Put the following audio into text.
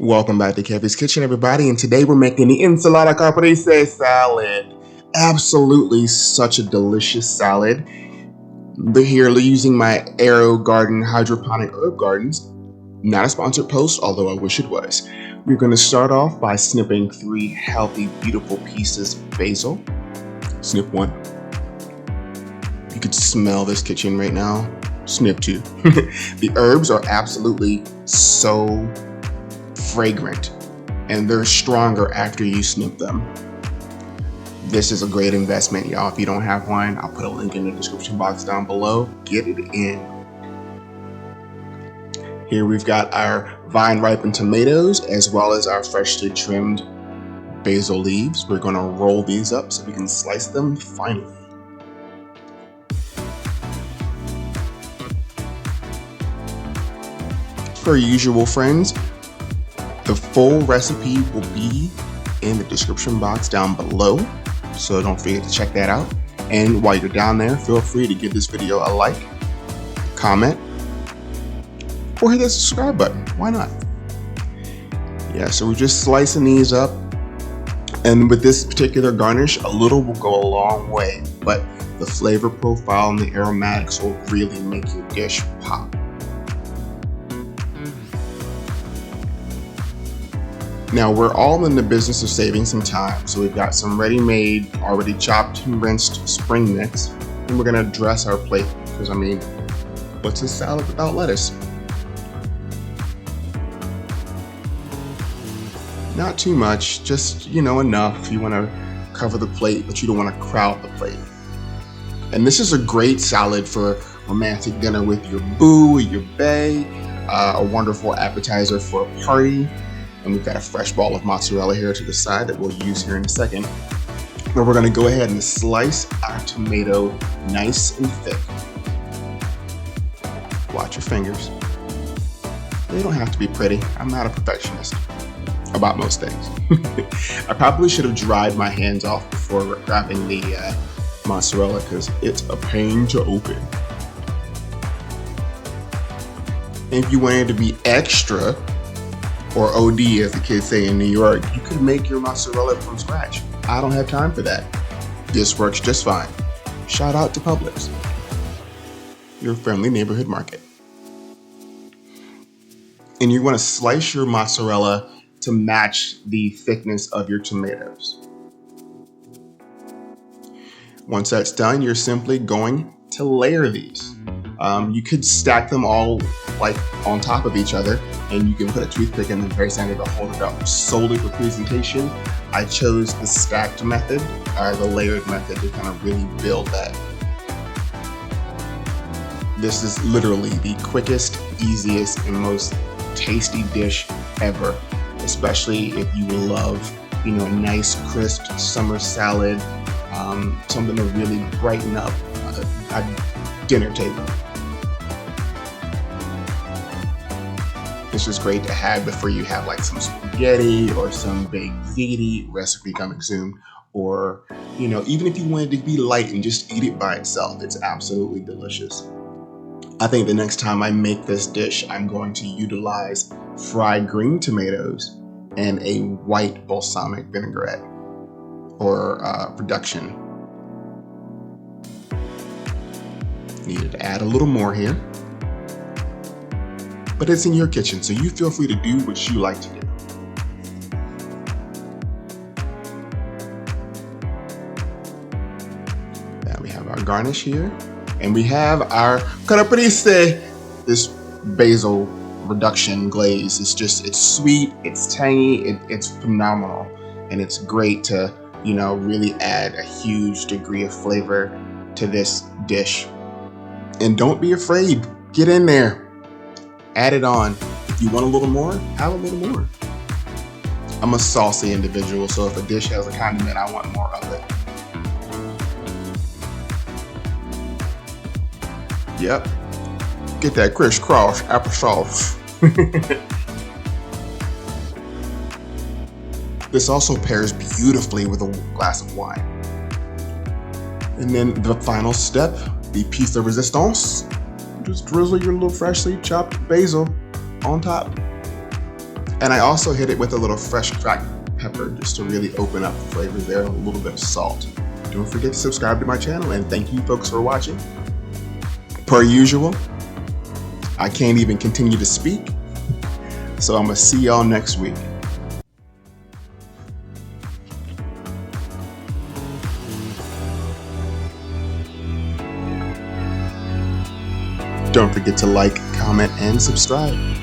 Welcome back to Kevin's Kitchen, everybody, and today we're making the Ensalata Caprese salad. Absolutely such a delicious salad. Here using my Aero Garden hydroponic herb gardens. Not a sponsored post, although I wish it was. We're going to start off by snipping 3 healthy, beautiful pieces of basil. Snip 1. You could smell this kitchen right now. Snip 2. The herbs are absolutely so fragrant, and they're stronger after you snip them. This is a great investment, y'all. If you don't have one, I'll put a link in the description box down below. Get it in. Here we've got our vine-ripened tomatoes as well as our freshly trimmed basil leaves. We're going to roll these up so we can slice them finely. Per usual, friends, the full recipe will be in the description box down below, so don't forget to check that out. And while you're down there, feel free to give this video a like, comment, or hit that subscribe button. Why not? Yeah, so we're just slicing these up, and with this particular garnish, a little will go a long way, but the flavor profile and the aromatics will really make your dish pop. Now we're all in the business of saving some time, so we've got some ready-made, already chopped and rinsed spring mix, and we're gonna dress our plate, because I mean, what's a salad without lettuce? Not too much, just, enough. You wanna cover the plate, but you don't wanna crowd the plate. And this is a great salad for a romantic dinner with your boo or your bae, a wonderful appetizer for a party. And we've got a fresh ball of mozzarella here to the side that we'll use here in a second. Now we're gonna go ahead and slice our tomato nice and thick. Watch your fingers. They don't have to be pretty. I'm not a perfectionist about most things. I probably should have dried my hands off before wrapping the mozzarella because it's a pain to open. And if you wanted to be extra, or OD as the kids say in New York, you could make your mozzarella from scratch. I don't have time for that. This works just fine. Shout out to Publix, your friendly neighborhood market. And you want to slice your mozzarella to match the thickness of your tomatoes. Once that's done, you're simply going to layer these. You could stack them all like on top of each other, and you can put a toothpick in the very center to hold it up. Solely for presentation, I chose the stacked method, or the layered method, to kind of really build that. This is literally the quickest, easiest, and most tasty dish ever, especially if you love, a nice, crisp summer salad, something to really brighten up a dinner table. It's just great to have before you have like some spaghetti or some baked ziti, recipe coming soon, or even if you wanted to be light and just eat it by itself, it's absolutely delicious. I think the next time I make this dish, I'm going to utilize fried green tomatoes and a white balsamic vinaigrette or reduction. Needed to add a little more here. But it's in your kitchen, so you feel free to do what you like to do. Now we have our garnish here, and we have our caprese, this basil reduction glaze. It's sweet, it's tangy, it's phenomenal, and it's great to, really add a huge degree of flavor to this dish. And don't be afraid, get in there. Add it on. If you want a little more, have a little more. I'm a saucy individual, so if a dish has a condiment, I want more of it. Yep. Get that crisscross applesauce. This also pairs beautifully with a glass of wine. And then the final step, the piece de resistance. Just drizzle your little freshly chopped basil on top. And I also hit it with a little fresh cracked pepper just to really open up the flavors there, a little bit of salt. Don't forget to subscribe to my channel, and thank you folks for watching. Per usual, I can't even continue to speak, so I'm gonna see y'all next week. Don't forget to like, comment, and subscribe.